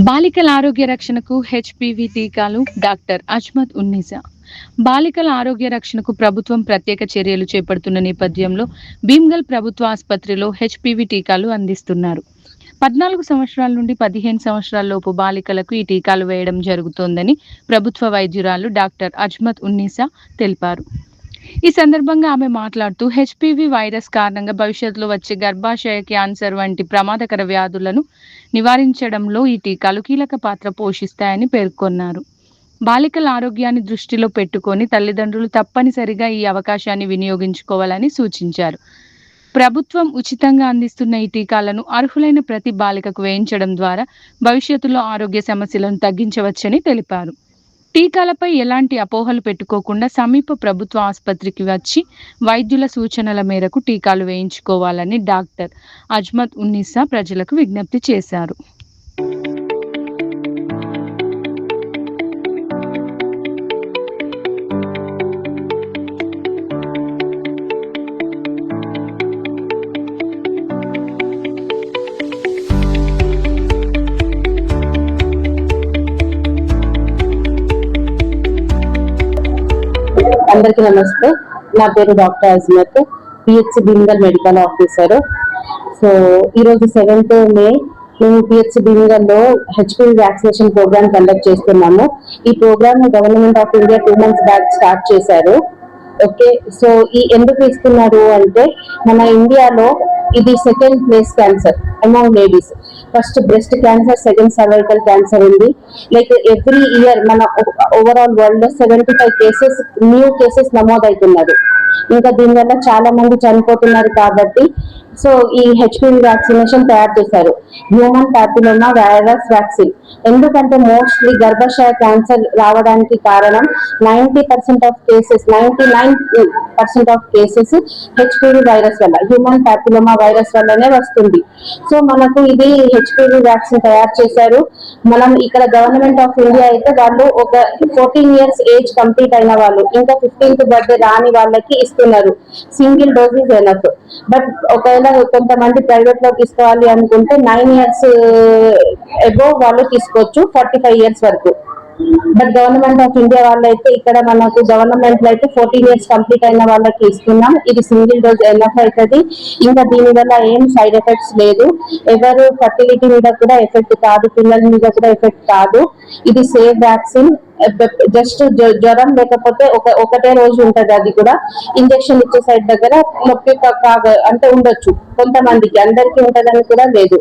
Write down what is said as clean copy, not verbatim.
బాలికల ఆరోగ్య రక్షణకు హెచ్పివి టీకాలు డాక్టర్ అజ్మత్ ఉన్నీసా. బాలికల ఆరోగ్య రక్షణకు ప్రభుత్వం ప్రత్యేక చర్యలు చేపడుతున్న నేపథ్యంలో భీమ్గల్ ప్రభుత్వ ఆసుపత్రిలో హెచ్పివి టీకాలు అందిస్తున్నారు. 14 సంవత్సరాల నుండి 15 సంవత్సరాల లోపు బాలికలకు ఈ టీకాలు వేయడం జరుగుతోందని ప్రభుత్వ వైద్యురాలు డాక్టర్ అజ్మత్ ఉన్నీసా తెలిపారు. ఈ సందర్భంగా ఆమె మాట్లాడుతూ హెచ్పివి వైరస్ కారణంగా భవిష్యత్తులో వచ్చే గర్భాశయ క్యాన్సర్ వంటి ప్రమాదకర వ్యాధులను నివారించడంలో ఈ టీకాలు కీలక పాత్ర పోషిస్తాయని పేర్కొన్నారు. బాలికల ఆరోగ్యాన్ని దృష్టిలో పెట్టుకొని తల్లిదండ్రులు తప్పనిసరిగా ఈ అవకాశాన్ని వినియోగించుకోవాలని సూచించారు. ప్రభుత్వం ఉచితంగా అందిస్తున్న ఈ టీకాలను అర్హులైన ప్రతి బాలికకు వేయించడం ద్వారా భవిష్యత్తులో ఆరోగ్య సమస్యలను తగ్గించవచ్చని తెలిపారు. టీకాలపై ఎలాంటి అపోహలు పెట్టుకోకుండా సమీప ప్రభుత్వ ఆసుపత్రికి వచ్చి వైద్యుల సూచనల మేరకు టీకాలు వేయించుకోవాలని డాక్టర్ అజ్మత్ ఉన్నీసా ప్రజలకు విజ్ఞప్తి చేశారు. అందరికీ నమస్తే. నా పేరు doctor Azmat, PHC Bheemgal medical officer. So ఈరోజు 7th May మేము పిహెచ్సి భీమ్గల్లో హెచ్పివి వ్యాక్సినేషన్ ప్రోగ్రామ్ కండక్ట్ చేస్తున్నాము. ఈ program government of India 2 months back start చేశారు. ఓకే, సో ఈ ఎందుకు ఇస్తున్నారు అంటే మన ఇండియాలో ఇది 2nd place cancer among ladies. First breast cancer, second cervical cancer ఉంది. లైక్ ఎవ్రీ ఇయర్ మన ఓవరాల్ వరల్డ్ లో 75 న్యూ కేసెస్ నమోదవుతున్నారు. ఇంకా దీనివల్ల చాలా మంది చనిపోతున్నారు. కాబట్టి సో ఈ హెచ్పివి వ్యాక్సినేషన్ తయారు చేశారు, హ్యూమన్ ప్యాపిలోమా వైరస్ వ్యాక్సిన్. ఎందుకంటే మోస్ట్లీ గర్భాశయ క్యాన్సర్ రావడానికి కారణం 99% ఆఫ్ కేసెస్ హెచ్పివి వైరస్ వల్ల, హ్యూమన్ ప్యాపిలోమా వైరస్ వల్లనే వస్తుంది. సో మనకు ఇది హెచ్పివి వ్యాక్సిన్ తయారు చేశారు. మనం ఇక్కడ గవర్నమెంట్ ఆఫ్ ఇండియా అయితే వాళ్ళు ఒక 14 years ఏజ్ కంప్లీట్ అయిన వాళ్ళు, ఇంకా 15th బర్త్డే రాని వాళ్ళకి ఇస్తున్నారు. Single doses enough. బట్ ఒకవేళ కొంతమంది ప్రైవేట్ లో తీసుకోవాలి అనుకుంటే 9 years అబోవ్ వాళ్ళు తీసుకోవచ్చు, 45 years వరకు. బట్ గవర్నమెంట్ ఆఫ్ ఇండియా వాళ్ళైతే ఇక్కడ మనకు గవర్నమెంట్ లో అయితే 14 years కంప్లీట్ అయిన వాళ్ళకి ఇస్తున్నాం. ఇది సింగిల్ డోస్ ఎనఫ్ అవుతుంది. ఇంకా దీని వల్ల ఏం సైడ్ ఎఫెక్ట్స్ లేదు. ఎవరు ఫర్టిలిటీ మీద కూడా ఎఫెక్ట్ కాదు, పిల్లల మీద కూడా ఎఫెక్ట్ కాదు. ఇది సేఫ్ వ్యాక్సిన్. జస్ట్ జ్వరం లేకపోతే ఒకటే రోజు ఉంటది. అది కూడా ఇంజెక్షన్ ఇచ్చే సైడ్ దగ్గర నొప్పి అంటే ఉండొచ్చు కొంతమందికి, అందరికీ ఉంటదని కూడా లేదు.